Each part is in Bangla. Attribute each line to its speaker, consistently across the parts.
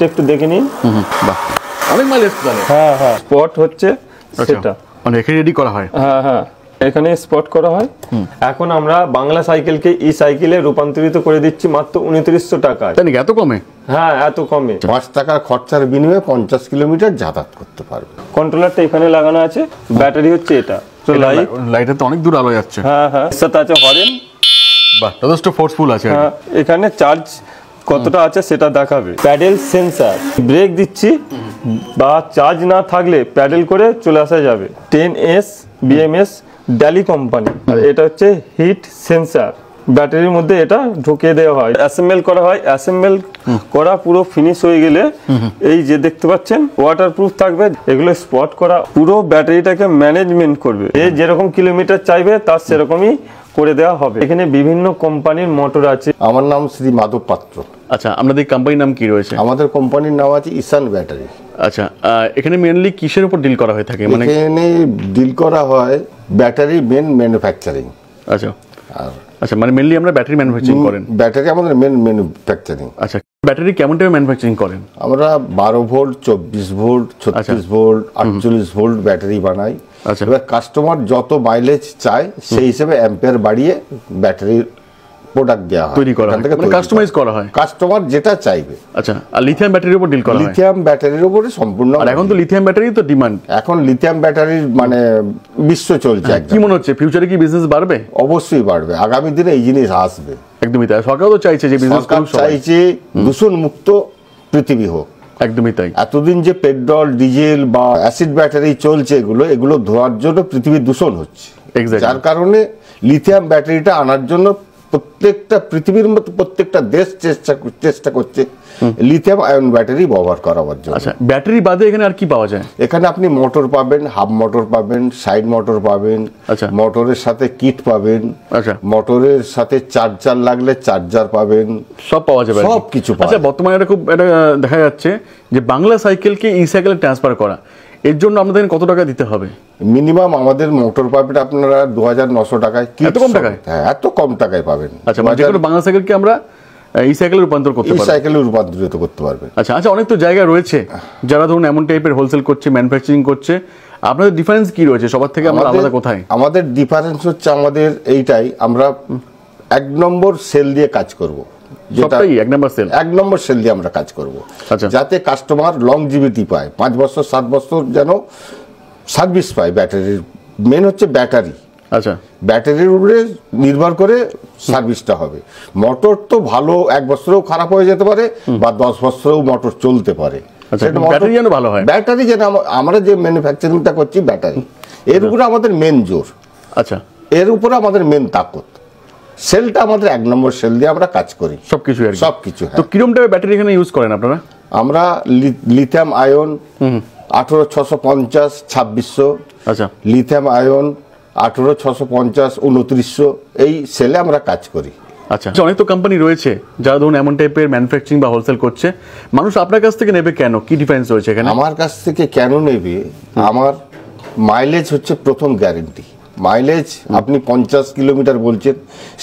Speaker 1: মাইলেজটা একটু দেখে নিন।
Speaker 2: বাহ, অনেক মাইলেজ তাহলে।
Speaker 1: হ্যাঁ হ্যাঁ, স্পট হচ্ছে সেটা,
Speaker 2: মানে এখানে রেডি করা হয়।
Speaker 1: হ্যাঁ হ্যাঁ, এখানে স্পট করা হয়। এখন আমরা বাংলা সাইকেলকে ই সাইকেলে রূপান্তরিত করে দিচ্ছি মাত্র 2900 টাকায়।
Speaker 2: তাই নাকি, এত কমে?
Speaker 1: হ্যাঁ, এত কমে।
Speaker 3: 5 টাকার খরচার বিনিময়ে 50 কিলোমিটার যাতায়াত করতে পারবে।
Speaker 1: কন্ট্রোলারটা এখানে লাগানো আছে, ব্যাটারি হচ্ছে এটা।
Speaker 2: লাইটে তো অনেক দূর আলো যাচ্ছে।
Speaker 1: হ্যাঁ হ্যাঁ, সাথে আছে হরেন।
Speaker 2: বাহ, যথেষ্ট ফোর্সফুল আছে।
Speaker 1: হ্যাঁ, এখানে চার্জ কতটা আছে সেটা দেখাবে। প্যাডেল সেন্সার, ব্রেক দিচ্ছি বা চার্জ না থাকলে প্যাডেল করে চলে আসা যাবে। 10S BMS DALL-E company. আর এটা হচ্ছে হিট সেন্সার, ব্যাটারির মধ্যে এটা ঢুকিয়ে দেওয়া হয়, অ্যাসেম্বল করা হয়। অ্যাসেম্বল করা পুরো ফিনিশ হয়ে গেলে এই যে দেখতে পাচ্ছেন ওয়াটারপ্রুফ থাকবে। এগুলো স্পট করা পুরো ব্যাটারিটাকে ম্যানেজমেন্ট করবে। এ যেরকম কিলোমিটার চাইবে তার সেরকমই করে দেওয়া হবে। এখানে বিভিন্ন কোম্পানির মোটর আছে।
Speaker 3: আমার নাম শ্রী মাধব পাত্র।
Speaker 2: আচ্ছা, আপনাদের কোম্পানির নাম কি রয়েছে?
Speaker 3: আমাদের কোম্পানির নাম আছে ঈশান ব্যাটারি।
Speaker 2: আচ্ছা, এখানে মেইনলি কিসের উপর ডিল করা হয়ে থাকে? মানে
Speaker 3: এখানে ডিল করা হয় ব্যাটারি মেন ম্যানুফ্যাকচারিং।
Speaker 2: আচ্ছা আচ্ছা, মানে মেইনলি আমরা ব্যাটারি ম্যানুফ্যাকচারিং করেন?
Speaker 3: ব্যাটারি আমাদের মেন ম্যানুফ্যাকচারিং।
Speaker 2: আচ্ছা, ব্যাটারি কেমন টাইপের ম্যানুফ্যাকচারিং করেন?
Speaker 3: আমরা 12 volt, 24 volt, 36 volt, 48 volt battery বানাই।
Speaker 2: আচ্ছা,
Speaker 3: এবার কাস্টমার যত মাইলেজ চায় সেই হিসেবে অ্যাম্পিয়ার বাড়িয়ে ব্যাটারির প্রোডাক্ট দেওয়া হয়,
Speaker 2: তৈরি করা হয়, মানে কাস্টমাইজ করা হয়
Speaker 3: কাস্টমার যেটা চাইবে।
Speaker 2: আচ্ছা, আর লিথিয়াম ব্যাটারির উপর ডিল করা হয়?
Speaker 3: লিথিয়াম ব্যাটারির উপরে সম্পূর্ণ।
Speaker 2: আর এখন তো লিথিয়াম ব্যাটারি তো ডিমান্ড।
Speaker 3: এখন লিথিয়াম ব্যাটারির মানে বিশ্ব চলছে।
Speaker 2: কি মনে হচ্ছে ফিউচারে কি বিজনেস বাড়বে?
Speaker 3: অবশ্যই বাড়বে, আগামী দিনে এই জিনিস আসবে।
Speaker 2: একদমই তাই, সরকারও তো চাইছে যে বিজনেস করুক,
Speaker 3: চাইছে দূষণ মুক্ত পৃথিবী হোক।
Speaker 2: একদমই তাই।
Speaker 3: এতদিন যে পেট্রোল, ডিজেল বা অ্যাসিড ব্যাটারি চলছে, এগুলো ধোয়ার জন্য পৃথিবীর দূষণ হচ্ছে। যার কারণে লিথিয়াম ব্যাটারিটা আনার জন্য প্রত্যেকটা পৃথিবীর মতো প্রত্যেকটা দেশ চেষ্টা করছে লিথিয়াম আয়ন ব্যাটারি ব্যবহার করার জন্য।
Speaker 2: আচ্ছা, ব্যাটারি বাদে এখানে আর কি পাওয়া যায়?
Speaker 3: এখানে আপনি মোটর পাবেন, হাফ মোটর পাবেন, সাইড মোটর পাবেন।
Speaker 2: আচ্ছা,
Speaker 3: মোটরের সাথে কিট পাবেন।
Speaker 2: আচ্ছা,
Speaker 3: মোটরের সাথে চার্জার লাগলে চার্জার পাবেন,
Speaker 2: সব পাওয়া যাবে,
Speaker 3: সব কিছু পাওয়া
Speaker 2: যাবে। আচ্ছা, বর্তমানে এটা খুব দেখা যাচ্ছে যে বাংলা সাইকেলকে ই সাইকেলে ট্রান্সফার করা, এর জন্য আপনাদের কত টাকা দিতে হবে?
Speaker 3: মিনিমাম আমাদের মোটর পাবেন আপনারা 2900 টাকায়।
Speaker 2: এত কম টাকায়?
Speaker 3: হ্যাঁ, এত কম টাকায় পাবেন।
Speaker 2: আচ্ছা, মানে যে কোনো বাংলা সাইকেলকে আমরা ই সাইকেলে রূপান্তর করতে পারবো?
Speaker 3: ই সাইকেলে রূপান্তরিত করতে পারবেন।
Speaker 2: আচ্ছা আচ্ছা, অনেক তো জায়গা রয়েছে যারা ধরুন এমন টাইপের হোলসেল করছে, ম্যানুফ্যাকচারিং করছে। আপনাদের ডিফারেন্স কি রয়েছে সবার থেকে? আমরা আলাদা কোথায়?
Speaker 3: আমাদের ডিফারেন্স হচ্ছে আমাদের এইটাই, আমরা 1 নম্বর সেল দিয়ে কাজ করব।
Speaker 2: যেটাই 1 নম্বর সেল,
Speaker 3: 1 নম্বর সেল দিয়ে আমরা কাজ করব।
Speaker 2: আচ্ছা,
Speaker 3: যাতে কাস্টমার লংজিভিটি পায়, 5 বছর 7 বছর যেন সার্ভিস পায়। ব্যাটারির মেন হচ্ছে ব্যাটারি।
Speaker 2: আচ্ছা,
Speaker 3: ব্যাটারির উপরে নির্ভর করে সার্ভিসটা হবে। মোটর তো ভালো 1 বছরেও খারাপ হয়ে যেতে পারে বা 10 বছরেও মোটর চলতে পারে।
Speaker 2: ব্যাটারি যেন ভালো হয়,
Speaker 3: ব্যাটারি যেন আমরা যে ম্যানুফ্যাকচারিংটা করছি ব্যাটারি, এর উপরে আমাদের মেন জোর।
Speaker 2: আচ্ছা,
Speaker 3: এর উপরে আমাদের মেন তাকত। সেলটা আমাদের 1 নম্বর সেল দিয়ে আমরা কাজ করি
Speaker 2: সবকিছু।
Speaker 3: তো
Speaker 2: কিরকম টাইপের ব্যাটারি এখানে ইউজ করেন আপনারা?
Speaker 3: আমরা লিথিয়াম আয়ন 18650 2600।
Speaker 2: আচ্ছা,
Speaker 3: লিথিয়াম আয়ন 18650 2900, এই সেলে আমরা কাজ করি।
Speaker 2: আচ্ছা, অনেক তো কোম্পানি রয়েছে যারা ধরুন এমন টাইপের ম্যানুফ্যাকচারিং বা হোলসেল করছে। মানুষ আপনার কাছ থেকে নেবে কেন? কি ডিফারেন্স রয়েছে এখানে?
Speaker 3: আমার কাছ থেকে কেন নেবে? আমার মাইলেজ হচ্ছে প্রথম গ্যারেন্টি। মাইলেজ আপনি 50 কিলোমিটার বলছেন,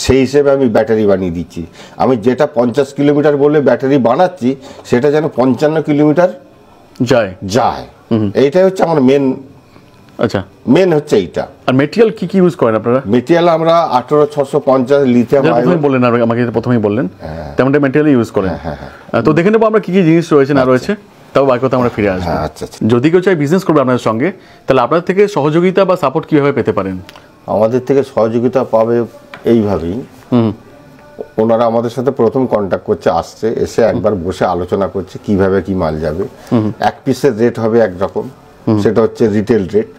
Speaker 3: সেই হিসেবে আমি ব্যাটারি বানিয়ে দিচ্ছি। আমি যেটা 50 কিলোমিটার বলে ব্যাটারি বানাচ্ছি সেটা যেন 55 কিলোমিটার যায়। এইটাই হচ্ছে আমার মেন।
Speaker 2: আচ্ছা,
Speaker 3: মেন হচ্ছে এইটা।
Speaker 2: আর মেটেরিয়াল কি কি ইউজ করেন আপনারা?
Speaker 3: মেটেরিয়াল আমরা 18650 লিথিয়াম আয়ন
Speaker 2: বললেন, আর আমাকে প্রথমেই বললেন তেমনটা মেটেরিয়াল ইউজ করেন। তো দেখে নেবো আমরা কি কি জিনিস রয়েছে না রয়েছে, তাও বাকি কথা আমরা ফিরে আসবো।
Speaker 3: আচ্ছা,
Speaker 2: যদি কেউ চাই বিজনেস করবে আপনাদের সঙ্গে, তাহলে আপনাদের থেকে সহযোগিতা বা সাপোর্ট কিভাবে পেতে পারেন?
Speaker 3: আমাদের থেকে সহযোগিতা পাবে এইভাবেই, ওনারা আমাদের সাথে প্রথম কন্ট্যাক্ট করছে, আসছে, এসে একবার বসে আলোচনা করছে কিভাবে কি মাল যাবে। 1 পিসের রেট হবে একরকম, সেটা হচ্ছে রিটেল রেট।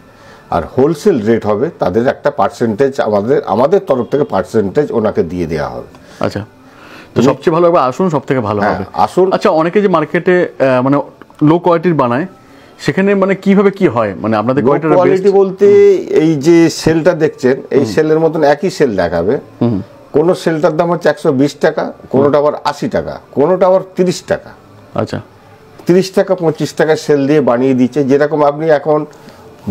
Speaker 3: আর হোলসেল রেট হবে, তাদের একটা পার্সেন্টেজ আমাদের তরফ থেকে পার্সেন্টেজ ওনাকে দিয়ে দেওয়া হবে।
Speaker 2: আচ্ছা, তো সবচেয়ে ভালো হবে আসুন, সব থেকে ভালো হবে
Speaker 3: আসুন।
Speaker 2: আচ্ছা, অনেকে যে মার্কেটে মানে লো কোয়ালিটির বানায়, সেখানে মানে কিভাবে কি হয়? মানে আপনাদের
Speaker 3: কোয়ালিটি বলতে এই যে সেলটা দেখছেন, এই সেলের মতন একই সেল দেখাবে। কোন সেলটার দাম হচ্ছে 120 টাকা, কোনোটা আবার 80 টাকা, কোনোটা আবার 30 টাকা।
Speaker 2: আচ্ছা,
Speaker 3: 30 টাকা 25 টাকা সেল দিয়ে বানিয়ে দিচ্ছে। যেরকম আপনি এখন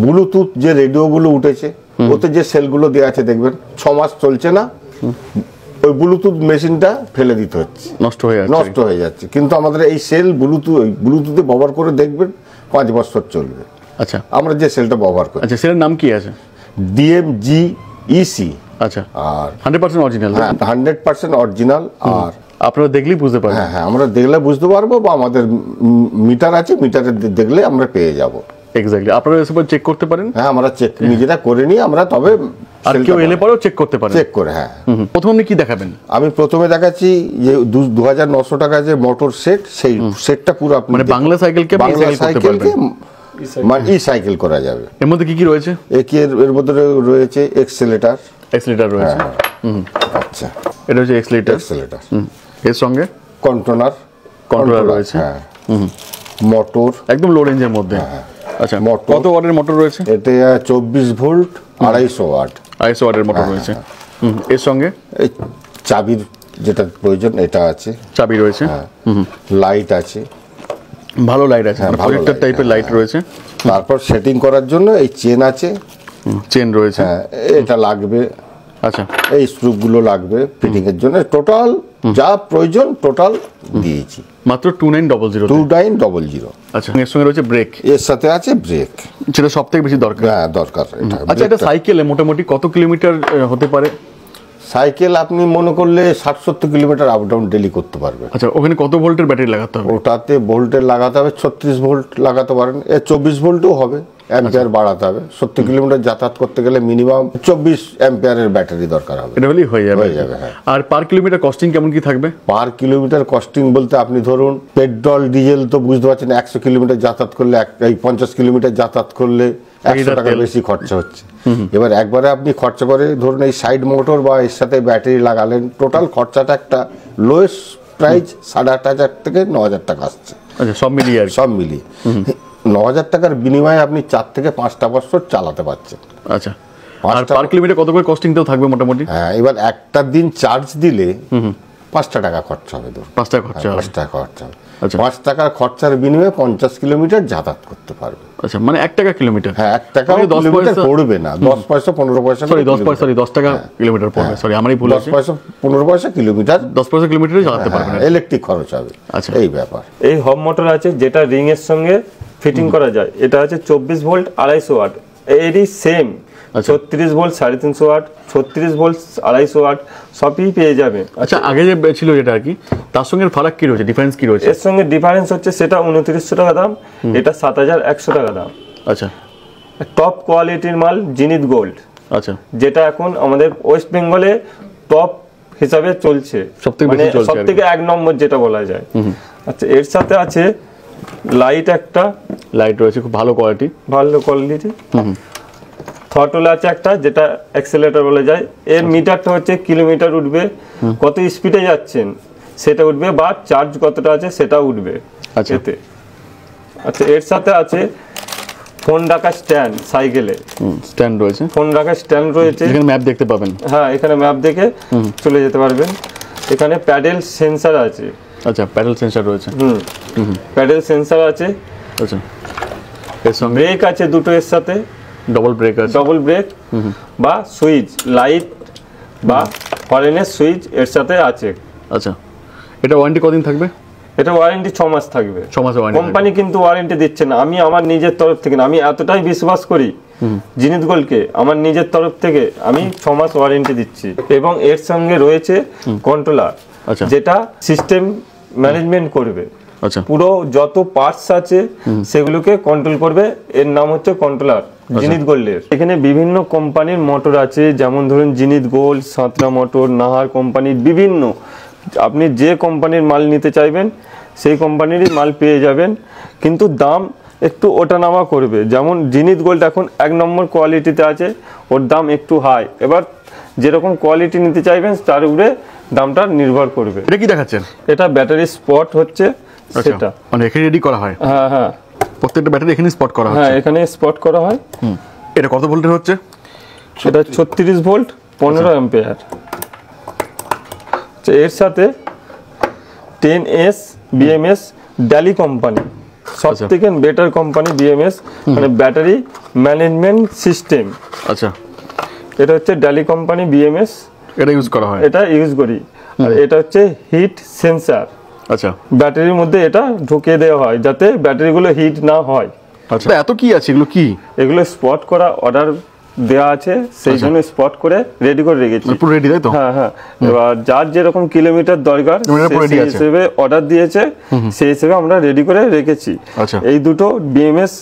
Speaker 3: ব্লুটুথ যে রেডিওগুলো উঠেছে, ওতে যে সেলগুলো দেওয়া আছে দেখবেন 6 মাস চলছে না, ওই ব্লুটুথ মেশিনটা ফেলে দিতে হচ্ছে,
Speaker 2: নষ্ট হয়ে যাচ্ছে। কিন্তু
Speaker 3: আমাদের এই সেল ব্লুটুথে ব্যবহার করে দেখবেন 5 বছর চলবে।
Speaker 2: আচ্ছা,
Speaker 3: আমরা যে সেলটা ব্যবহার করি।
Speaker 2: আচ্ছা, সেলের নাম কি আছে?
Speaker 3: DMG-EC।
Speaker 2: আচ্ছা,
Speaker 3: আর
Speaker 2: 100% অরিজিনাল।
Speaker 3: হ্যাঁ, 100% অরিজিনাল। আর
Speaker 2: আপনারা দেখলেই বুঝতে পারবেন।
Speaker 3: হ্যাঁ, আমরা দেখলে বুঝতে পারবো, বা আমাদের মিটার আছে, মিটারে দেখলে আমরা পেয়ে যাব।
Speaker 2: এক্স্যাক্টলি, আপনারা এসে চেক করতে পারেন।
Speaker 3: হ্যাঁ, আমরা চেক নিজেরা করে নিই আমরা, তবে
Speaker 2: আর কেউ এলে পরেও চেক করতে পারেন,
Speaker 3: চেক করে। হ্যাঁ,
Speaker 2: প্রথমে কি দেখাবেন?
Speaker 3: আমি প্রথমে দেখাচ্ছি যে 2900 টাকা যে মোটর সেট, সেই সেটটা পুরো আপনি
Speaker 2: মানে বাংলা সাইকেলকে
Speaker 3: মানে ই-সাইকেল করা যাবে।
Speaker 2: এর মধ্যে কি কি রয়েছে?
Speaker 3: এর মধ্যে রয়েছে এক্সেলেটর
Speaker 2: রয়েছে।
Speaker 3: আচ্ছা,
Speaker 2: এটা হচ্ছে এক্সেলেটর। এর সঙ্গে কন্ট্রোলার রয়েছে।
Speaker 3: হ্যাঁ, মোটর
Speaker 2: একদম লো রেঞ্জের মধ্যে। আচ্ছা, কত ওয়াটের মোটর রয়েছে?
Speaker 3: এটা 24 ভোল্ট 250 ওয়াট।
Speaker 2: 250 ওয়াটের মোটর রয়েছে। এর সঙ্গে
Speaker 3: এই চাবির যেটা প্রয়োজন এটা আছে,
Speaker 2: চাবি রয়েছে।
Speaker 3: লাইট আছে,
Speaker 2: ভালো লাইট আছে, প্রজেক্টর টাইপের লাইট রয়েছে।
Speaker 3: তারপর সেটিং করার জন্য এই চেন আছে,
Speaker 2: চেন রয়েছে।
Speaker 3: হ্যাঁ, এটা লাগবে।
Speaker 2: আচ্ছা,
Speaker 3: এই স্ক্রুগুলো লাগবে ফিটিং এর জন্য। টোটাল যা প্রয়োজন টোটাল দিয়েছি
Speaker 2: মাত্র 2900।
Speaker 3: 2900।
Speaker 2: আচ্ছা, এর সঙ্গে রয়েছে ব্রেক,
Speaker 3: এর সাথে আছে ব্রেক,
Speaker 2: যেটা সবথেকে বেশি দরকার।
Speaker 3: হ্যাঁ, দরকার এটা।
Speaker 2: আচ্ছা, এটা সাইকেলে মোটামুটি কত কিলোমিটার হতে পারে?
Speaker 3: সাইকেল আপনি মনে করলে 60-70 কিলোমিটার আপ ডাউন ডেলি করতে পারবে।
Speaker 2: আচ্ছা, ওখানে কত ভোল্টের ব্যাটারি লাগাতে হবে?
Speaker 3: ওটাতে ভোল্টের লাগাতে হবে 36 ভোল্ট লাগাতে পারেন, 24 ভোল্টও হবে। অ্যাম্পিয়ার বাড়াতে হবে। 70 কিলোমিটার যাতায়াত করতে গেলে মিনিমাম 24 অ্যাম্পিয়ারের ব্যাটারি দরকার হবে।
Speaker 2: এটা হলেই হয়ে যাবে।
Speaker 3: হ্যাঁ।
Speaker 2: আর পার কিলোমিটার কস্টিং কেমন কি থাকবে?
Speaker 3: পার কিলোমিটার কস্টিং বলতে আপনি ধরুন পেট্রোল ডিজেল তো বুঝতে পারছেন, 100 কিলোমিটার যাতায়াত করলে, এই 50 কিলোমিটার যাতায়াত করলে 100 টাকা বেশি খরচা হচ্ছে। এবার একবারে আপনি খরচা করে ধরুন এই সাইড মোটর বা এর সাথে ব্যাটারি লাগালেন, টোটাল খরচাটা একটা লোয়েস্ট প্রাইস 8,500 থেকে 9,000 টাকা আসছে।
Speaker 2: আচ্ছা, সব মিলিয়ে?
Speaker 3: সব মিলিয়ে 9,000 টাকার বিনিময়ে আপনি 4 থেকে 5টা বছর চালাতে পারছেন।
Speaker 2: আচ্ছা, আর পার কিলোমিটার কত করে কস্টিংটাও থাকবে মোটামুটি?
Speaker 3: হ্যাঁ, এবার একটা দিন চার্জ দিলে 5টা টাকা খরচা হবে।
Speaker 2: 5 টাকা খরচা হবে।
Speaker 3: 5 টাকা খরচা হবে। 5 টাকার খরচার বিনিময়ে 50 কিলোমিটার যাতায়াত করতে পারবে।
Speaker 2: আচ্ছা, মানে 1 টাকা কিলোমিটার?
Speaker 3: হ্যাঁ, 1 টাকা কিলোমিটার পড়বে না, 10 পয়সা 15 পয়সা।
Speaker 2: সরি, 10 টাকা কিলোমিটার পড়বে। সরি, আমারই ভুল আছে।
Speaker 3: 10 পয়সা 15 পয়সা কিলোমিটার,
Speaker 2: 10 পয়সা কিলোমিটারই চালাতে পারবে না।
Speaker 3: ইলেকট্রিক খরচ হবে।
Speaker 2: আচ্ছা,
Speaker 3: এই ব্যাপার।
Speaker 1: এই হব মোটর আছে যেটা রিং এর সঙ্গে ফিটিং করা যায়। এটা আছে 24 ভোল্ট 250 ওয়াট। এরই same 36 volt 350 watt, 36 volt 250 watt সবই পেয়ে যাবে।
Speaker 2: আচ্ছা, আগে যে ছিল যেটা আর কি, তার সঙ্গে ফারাক কি রয়েছে, ডিফারেন্স কি রয়েছে?
Speaker 1: এর সঙ্গে ডিফারেন্স হচ্ছে সেটা 2900 টাকা দাম, এটা 7100 টাকা দাম।
Speaker 2: আচ্ছা,
Speaker 1: টপ কোয়ালিটির মাল জিনিত গোল্ড।
Speaker 2: আচ্ছা,
Speaker 1: যেটা এখন আমাদের ওয়েস্ট বেঙ্গলে টপ হিসাবে চলছে, সবথেকে 1 নম্বর যেটা বলা যায়। আচ্ছা, এর সাথে আছে লাইট, একটা
Speaker 2: লাইট রয়েছে খুব ভালো কোয়ালিটি,
Speaker 1: থটল আছে একটা যেটা অ্যাক্সেলেটর বলা যায়। এর মিটারটা হচ্ছে কিলোমিটার উঠবে, কত স্পিডে যাচ্ছেন সেটা উঠবে, বা চার্জ কতটা আছে সেটা উঠবে এতে। আচ্ছা, এর সাথে আছে ফোন রাখার স্ট্যান্ড, সাইকেলে
Speaker 2: স্ট্যান্ড রয়েছে,
Speaker 1: ফোন রাখার স্ট্যান্ড রয়েছে।
Speaker 2: এখানে ম্যাপ দেখতে পাবেন।
Speaker 1: হ্যাঁ, এখানে ম্যাপ দেখে চলে যেতে পারবেন। এখানে প্যাডেল সেন্সর আছে।
Speaker 2: আচ্ছা, প্যাডেল সেন্সর রয়েছে।
Speaker 1: প্যাডেল সেন্সর আছে।
Speaker 2: আচ্ছা, এর সঙ্গে
Speaker 1: ব্রেক আছে দুটো, এর সাথে
Speaker 2: ডবল ব্রেক আছে,
Speaker 1: ডবল ব্রেক বা সুইচ, লাইট বা হর্নের সুইচ এর সাথে আছে।
Speaker 2: আচ্ছা, এটা ওয়ারেন্টি কতদিন থাকবে?
Speaker 1: এটা ওয়ারেন্টি 6 মাস থাকবে।
Speaker 2: 6 মাসের ওয়ারেন্টি।
Speaker 1: কোম্পানি কিন্তু ওয়ারেন্টি দিচ্ছে না। আমি আমার নিজের তরফ থেকে না, আমি এতটাই বিশ্বাস করি জিনিত গোল্ডকে, আমার নিজের তরফ থেকে আমি 6 মাস ওয়ারেন্টি দিচ্ছি। এবং এর সঙ্গে রয়েছে কন্ট্রোলার, যেটা সিস্টেম ম্যানেজমেন্ট করবে।
Speaker 2: আচ্ছা,
Speaker 1: পুরো যত পার্টস আছে সেগুলোকে কন্ট্রোল করবে। এর নাম হচ্ছে কন্ট্রোলার জিনিত গোল্ডের। এখানে বিভিন্ন কোম্পানির মোটর আছে, যেমন ধরুন জিনিত গোল্ড, সাঁতরা মোটর, নাহার কোম্পানির বিভিন্ন, আপনি যে কোম্পানির মাল নিতে চাইবেন সেই কোম্পানিরই মাল পেয়ে যাবেন, কিন্তু দাম একটু ওঠানামা করবে। যেমন জিনিত গোল্ড এখন 1 নম্বর কোয়ালিটিতে আছে, ওর দাম একটু হাই। এবার যেরকম কোয়ালিটি নিতে চাইবেন তার উপরে দামটা নির্ভর করবে।
Speaker 2: এটা কি দেখাচ্ছেন?
Speaker 1: এটা ব্যাটারি স্পট হচ্ছে সেটা,
Speaker 2: মানে এখানে রেডি করা হয়।
Speaker 1: হ্যাঁ হ্যাঁ,
Speaker 2: প্রত্যেকটা ব্যাটারি এখানে স্পট করা হয়।
Speaker 1: হ্যাঁ, এখানে স্পট করা হয়।
Speaker 2: এটা কত ভোল্টের হচ্ছে?
Speaker 1: সেটা 36 ভোল্ট 15 অ্যাম্পিয়ার। এর সাথে 10S BMS ড্যালি কোম্পানি, সবথেকে বেটার কোম্পানি BMS, মানে ব্যাটারি ম্যানেজমেন্ট সিস্টেম।
Speaker 2: আচ্ছা,
Speaker 1: এটা হচ্ছে ড্যালি কোম্পানি BMS
Speaker 2: এটা ইউজ করা হয়।
Speaker 1: এটা ইউজ করি। আর এটা হচ্ছে হিট সেন্সার।
Speaker 2: আচ্ছা,
Speaker 1: ব্যাটারির মধ্যে এটা ঢুকিয়ে দেওয়া হয় যাতে ব্যাটারিগুলো হিট না হয়।
Speaker 2: আচ্ছা, এত কি আছে এগুলো? কি
Speaker 1: এগুলো স্পট করা অর্ডার দেওয়া আছে, সেই জন্য স্পট করে রেডি করে রেখেছি।
Speaker 2: পুরো রেডি, তাই তো?
Speaker 1: হ্যাঁ হ্যাঁ। এবার যার যেরকম কিলোমিটার দরকার সেই হিসেবে অর্ডার দিয়েছে, সেই হিসেবে আমরা রেডি করে রেখেছি।
Speaker 2: আচ্ছা,
Speaker 1: এই দুটো বিএমএস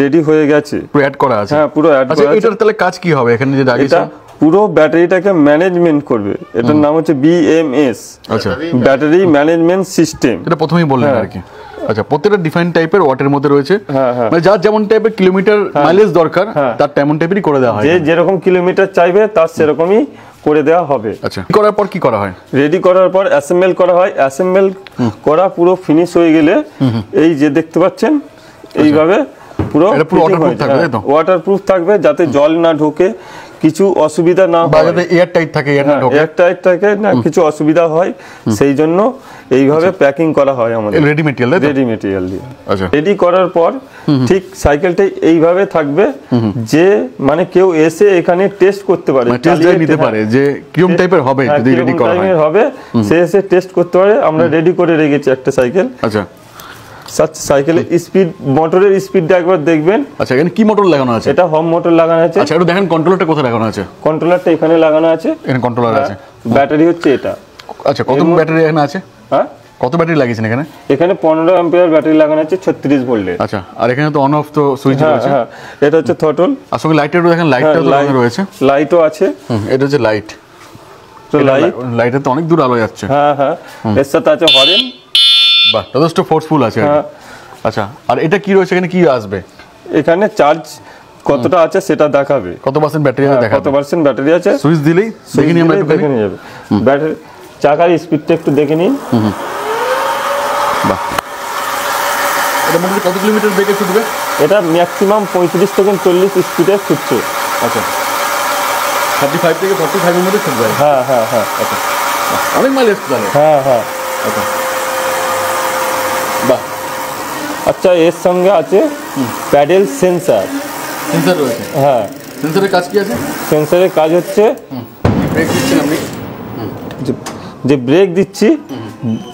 Speaker 1: রেডি হয়ে গেছে,
Speaker 2: পুরো অ্যাড করা আছে।
Speaker 1: হ্যাঁ, পুরো অ্যাড করা আছে।
Speaker 2: এটার তাহলে কাজ কি হবে এখানে যে
Speaker 1: এটা পুরো ব্যাটারিটাকে ম্যানেজমেন্ট করবে। এটার নাম হচ্ছে বিএমএস।
Speaker 2: আচ্ছা,
Speaker 1: ব্যাটারি ম্যানেজমেন্ট সিস্টেম।
Speaker 2: এটা প্রথমেই বললেন আর কি। আচ্ছা, প্রত্যেকটা ডিফাইন টাইপের ওয়াটের মধ্যে রয়েছে,
Speaker 1: হ্যাঁ হ্যাঁ,
Speaker 2: মানে যার যেমন টাইপের কিলোমিটার মাইলেজ দরকার তার তেমন টাইপেরই করে দেওয়া হয়।
Speaker 1: যে যেরকম কিলোমিটার চাইবে তার সেরকমই করে দেওয়া হবে।
Speaker 2: আচ্ছা, করার পর কি করা হয়?
Speaker 1: রেডি করার পর অ্যাসেম্বল করা হয়। অ্যাসেম্বল করা পুরো ফিনিশ হয়ে গেলে এই যে দেখতে পাচ্ছেন এইভাবে পুরো
Speaker 2: ওয়াটারপ্রুফ থাকবে, তাই তো?
Speaker 1: ওয়াটারপ্রুফ থাকবে যাতে জল না ঢোকে, কিছু অসুবিধা না হয়,
Speaker 2: যাতে এয়ার টাইট থাকে,
Speaker 1: এয়ার টাইট থাকে না, কিছু অসুবিধা হয়, সেই জন্য এইভাবে প্যাকিং করা হয় আমাদের
Speaker 2: রেডি মেটেরিয়াল।
Speaker 1: রেডি মেটেরিয়াল দিয়ে।
Speaker 2: আচ্ছা,
Speaker 1: রেডি করার পর ঠিক সাইকেলটা এইভাবে থাকবে যে মানে কেউ এসে এখানে টেস্ট করতে পারে,
Speaker 2: টেস্ট ড্রাইভ নিতে পারে যে কিরকম টাইপের হবে যদি রেডি করা হয়।
Speaker 1: হবে সে এসে টেস্ট করতে পারে। আমরা রেডি করে রেখেছি একটা সাইকেল।
Speaker 2: আচ্ছা,
Speaker 1: সাইকেলের স্পিড, মোটরের স্পিডটা একবার দেখবেন।
Speaker 2: আচ্ছা, এখানে কি মোটর লাগানো আছে?
Speaker 1: এটা হোম মোটর লাগানো আছে।
Speaker 2: আচ্ছা, একটু দেখেন কন্ট্রোলারটা কোথায় লাগানো আছে?
Speaker 1: কন্ট্রোলারটা এখানে লাগানো আছে।
Speaker 2: এখানে কন্ট্রোলার আছে।
Speaker 1: ব্যাটারি হচ্ছে এটা।
Speaker 2: আচ্ছা, কত ব্যাটারি এখানে আছে?
Speaker 1: হ্যাঁ,
Speaker 2: কত ব্যাটারি লাগিয়েছেন এখানে?
Speaker 1: এখানে 15 অ্যাম্পিয়ার ব্যাটারি লাগানো আছে 36 ভোল্টের।
Speaker 2: আচ্ছা, আর এখানে তো অন অফ তো সুইচ রয়েছে।
Speaker 1: হ্যাঁ, এটা হচ্ছে থ্রটল।
Speaker 2: আসলে লাইটের দেখেন, লাইটটা তো লাগানো রয়েছে।
Speaker 1: লাইটও আছে।
Speaker 2: এটা হচ্ছে লাইট।
Speaker 1: তো
Speaker 2: লাইটে তো অনেক দূর আলো যাচ্ছে।
Speaker 1: হ্যাঁ হ্যাঁ, এর সাথে আছে হরেন।
Speaker 2: বাহ, যথেষ্ট ফোর্সফুল আছে। আচ্ছা, আর এটা কি রয়েছে এখানে? কি আসবে
Speaker 1: এখানে? চার্জ কতটা আছে সেটা দেখাবে।
Speaker 2: কত পার্সেন্ট ব্যাটারি আছে দেখাবে।
Speaker 1: কত পার্সেন্ট ব্যাটারি আছে
Speaker 2: সুইচ দিলেই দেখে নিই আমরা, একটু
Speaker 1: দেখে নিয়ে যাবে। ব্যাটারি চাকার স্পিডটা একটু দেখে নিন।
Speaker 2: বাহ, এটা মোটামুটি কত কিলোমিটার বেগে ছুটবে?
Speaker 1: এটা ম্যাক্সিমাম 35 থেকে 40 স্পিডে ছুটছে।
Speaker 2: আচ্ছা, 35 থেকে 45 এর মধ্যে ছুটবে।
Speaker 1: হ্যাঁ হ্যাঁ হ্যাঁ।
Speaker 2: আচ্ছা, অনেক মাইলেজ তাহলে।
Speaker 1: হ্যাঁ হ্যাঁ।
Speaker 2: আচ্ছা, বাহ।
Speaker 1: আচ্ছা, এর সঙ্গে আছে প্যাডেল সেন্সার।
Speaker 2: সেন্সর রয়েছে?
Speaker 1: হ্যাঁ।
Speaker 2: সেন্সরের কাজ কি আছে?
Speaker 1: সেন্সরের কাজ হচ্ছে
Speaker 2: ব্রেক দিচ্ছেন আপনি,
Speaker 1: যে ব্রেক দিচ্ছি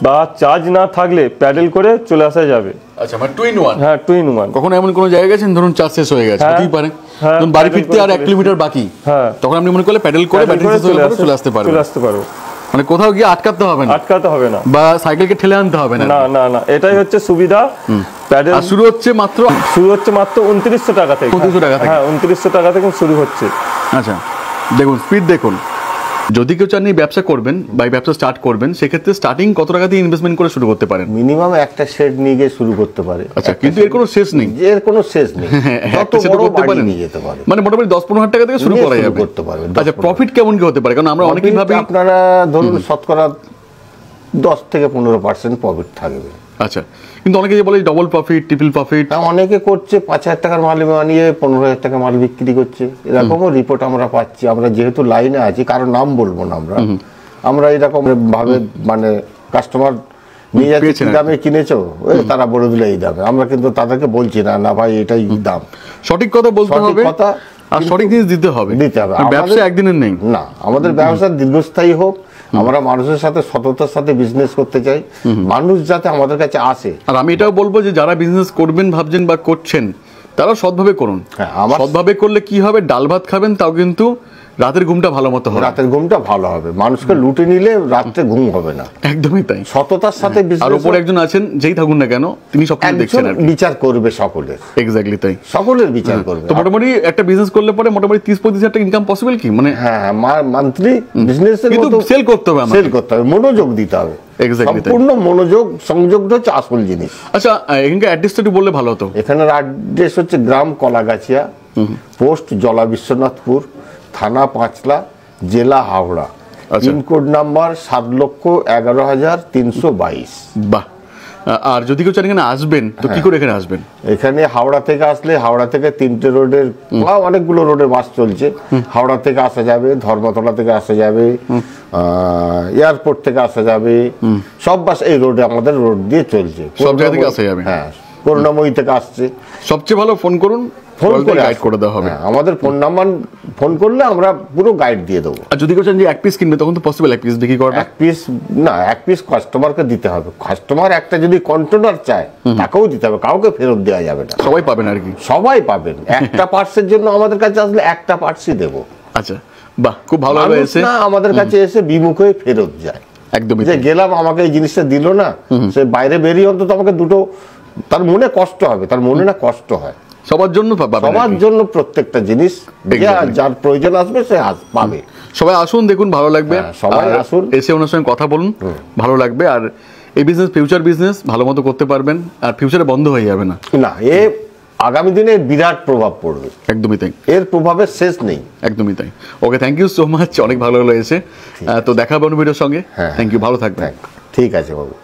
Speaker 1: বা চার্জ না থাকলে প্যাডেল করে চলে আসা যাবে।
Speaker 2: আচ্ছা, মানে 2 in 1।
Speaker 1: হ্যাঁ, 2 in 1।
Speaker 2: কখনো এমন কোনো জায়গায় গেছেন ধরুন চার্জ শেষ হয়ে গেছে, হতেই পারে, ধরুন বাড়ি ফিরতে আর 1 কিলোমিটার বাকি, তখন আপনি মনে করলে প্যাডেল করে ব্যাটারি শেষ হলে চলে আসতে পারবেন। মানে কোথাও গিয়ে আটকাতে হবে না বা সাইকেলকে ঠেলে আনতে হবে না।
Speaker 1: না না না, এটাই হচ্ছে সুবিধা। প্যাডেল
Speaker 2: শুরু হচ্ছে মাত্র
Speaker 1: 2900 টাকা থেকে।
Speaker 2: 2900 টাকা থেকে?
Speaker 1: হ্যাঁ, 2900 টাকা থেকে শুরু হচ্ছে।
Speaker 2: আচ্ছা, দেখুন স্পিড দেখুন। যদি কেউ চান ব্যবসা করবেন বা ব্যবসা স্টার্ট করবেন, সেক্ষেত্রে স্টার্টিং কত টাকা দিয়ে ইনভেস্টমেন্ট করে শুরু করতে পারেন?
Speaker 3: মিনিমাম একটা শেড নিয়ে গিয়ে শুরু করতে পারে।
Speaker 2: আচ্ছা, কিন্তু এর কোনো শেষ নেই?
Speaker 3: এর কোনো শেষ নেই,
Speaker 2: একটা সেট করতে পারেন,
Speaker 3: নিয়ে যেতে পারে।
Speaker 2: মানে মোটামুটি 10-15 হাজার টাকা থেকে শুরু করা যাবে।
Speaker 3: করতে পারবে।
Speaker 2: আচ্ছা, প্রফিট কেমন কি হতে পারে? কারণ আমরা অনেকেই ভাবি
Speaker 3: আপনারা ধরুন শতকরা 10 থেকে 15% প্রফিট থাকবে।
Speaker 2: আচ্ছা, কিন্তু অনেকে যে বলে ডবল প্রফিট, ট্রিপল প্রফিট,
Speaker 3: অনেকে করছে 5000 টাকার মাল বানিয়ে 15000 টাকা মাল বিক্রি করছে, এরকমও রিপোর্ট আমরা পাচ্ছি। আমরা যেহেতু লাইনে আছি, কারো নাম বলবো না, আমরা এরকম ভাবে মানে কাস্টমার নিয়ে যাচ্ছে, দামে কিনেছো, তারা বলে দিলে এই দামে, আমরা কিন্তু তাদেরকে বলছি না না ভাই এটাই দাম।
Speaker 2: সঠিক কথা বলতে হবে আর সঠিক জিনিস দিতে হবে। ব্যবসা একদিনের নেই
Speaker 3: না, আমাদের ব্যবসা দীর্ঘস্থায়ী হোক। আমরা মানুষের সাথে সততার সাথে বিজনেস করতে চাই, মানুষ যাতে আমাদের কাছে আসে।
Speaker 2: আর আমি এটাও বলবো যে যারা বিজনেস করবেন ভাবছেন বা করছেন, তারা সৎভাবে করুন। সৎভাবে করলে কি হবে, ডাল ভাত খাবেন, তাও কিন্তু রাতের ঘুমটা ভালো মতো হবে।
Speaker 3: রাতের ঘুমটা ভালো হবে। মানুষকে লুটে নিলে রাত্রে ঘুম হবে না।
Speaker 2: একদমই তাই।
Speaker 3: সততার সাথে বিজনেস।
Speaker 2: আর উপর একজন আছেন, যেই থাকুন না কেন, তিনি সবকিছু দেখছেন আর
Speaker 3: বিচার করবে সকলের।
Speaker 2: এক্স্যাক্টলি তাই,
Speaker 3: সকলের বিচার করবে।
Speaker 2: তো মোটামুটি একটা বিজনেস করলে পরে মোটামুটি 30-35 হাজার টাকা ইনকাম পসিবল কি? মানে
Speaker 3: হ্যাঁ, মান্থলি বিজনেস
Speaker 2: কিন্তু সেল করতে হবে,
Speaker 3: সেল করতে হবে, মনোযোগ দিতে হবে। সম্পূর্ণ মনোযোগ, সংযোগটা হচ্ছে আসল জিনিস।
Speaker 2: আচ্ছা, এখানকার অ্যাড্রেসটা একটু বললে ভালো হতো।
Speaker 3: এখানের অ্যাড্রেস হচ্ছে গ্রাম কলাগাছিয়া, পোস্ট জলা বিশ্বনাথপুর, থানা পাঁচলা, জেলা হাওড়া, পিনকোড নাম্বার 7,11,322।
Speaker 2: বাহ। আর যদি কেউ চান এখানে আসবেন, তো কি করে এখানে আসবেন?
Speaker 3: এখানে হাওড়া থেকে আসলে, হাওড়া থেকে 3টে রোডের বা অনেকগুলো রোডে বাস চলছে। হাওড়া থেকে আসা যাবে, ধর্মতলা থেকে আসা যাবে, এয়ারপোর্ট থেকে আসা যাবে, সব বাস এই রোডে আমাদের রোড দিয়ে চলছে।
Speaker 2: সব জায়গা থেকে আসা যাবে।
Speaker 3: হ্যাঁ, করুণাময়ী থেকে আসছে।
Speaker 2: সবচেয়ে ভালো ফোন করুন,
Speaker 3: ফোন করে
Speaker 2: গাইড করে দেওয়া হবে।
Speaker 3: আমাদের ফোন করলে আমরা পুরো গাইড দিয়ে দেবো।
Speaker 2: আর যদি কেউ চান যে এক পিস কিনবে তখন তো পসিবল এক পিস বিক্রি করা?
Speaker 3: এক পিস কাস্টমারকে দিতে হবে। কাস্টমার একটা যদি কন্টেনার চায় তাকেও দিতে হবে, কাউকে ফেরত দেওয়া যাবে না।
Speaker 2: সবাই পাবেন আর কি?
Speaker 3: সবাই পাবেন। একটা পার্টসের জন্য আমাদের কাছে আসলে একটা পার্টসই দেবো।
Speaker 2: আচ্ছা, বাহ, খুব ভালো হয়েছে।
Speaker 3: আমাদের কাছে এসে বিমুখ হয়ে ফেরত যায়।
Speaker 2: একদমই,
Speaker 3: যে গেলাম আমাকে এই জিনিসটা দিল না, সে বাইরে বেরিয়ে অন্তত আমাকে দুটো, তার মনে কষ্ট হবে, তার মনে না কষ্ট হয়।
Speaker 2: সবার জন্য
Speaker 3: সবার জন্য প্রত্যেকটা জিনিস যার প্রয়োজন আসবে সে পাবে।
Speaker 2: সবাই আসুন, দেখুন, ভালো লাগবে।
Speaker 3: সবাই আসুন,
Speaker 2: এসে ওনার সঙ্গে কথা বলুন, ভালো লাগবে। আর এই বিজনেস ফিউচার বিজনেস ভালো মতো করতে পারবেন, আর ফিউচারে বন্ধ হয়ে যাবে না।
Speaker 3: আগামী দিনে বিরাট প্রভাব পড়বে।
Speaker 2: একদমই তাই,
Speaker 3: এর প্রভাবের শেষ নেই।
Speaker 2: একদমই তাই। ওকে, থ্যাংক ইউ সো মাচ, অনেক ভালো হলো এসে। তো দেখা হবে অন্য ভিডিওর সঙ্গে। থ্যাংক ইউ, ভালো থাকবেন।
Speaker 3: ঠিক আছে বাবু।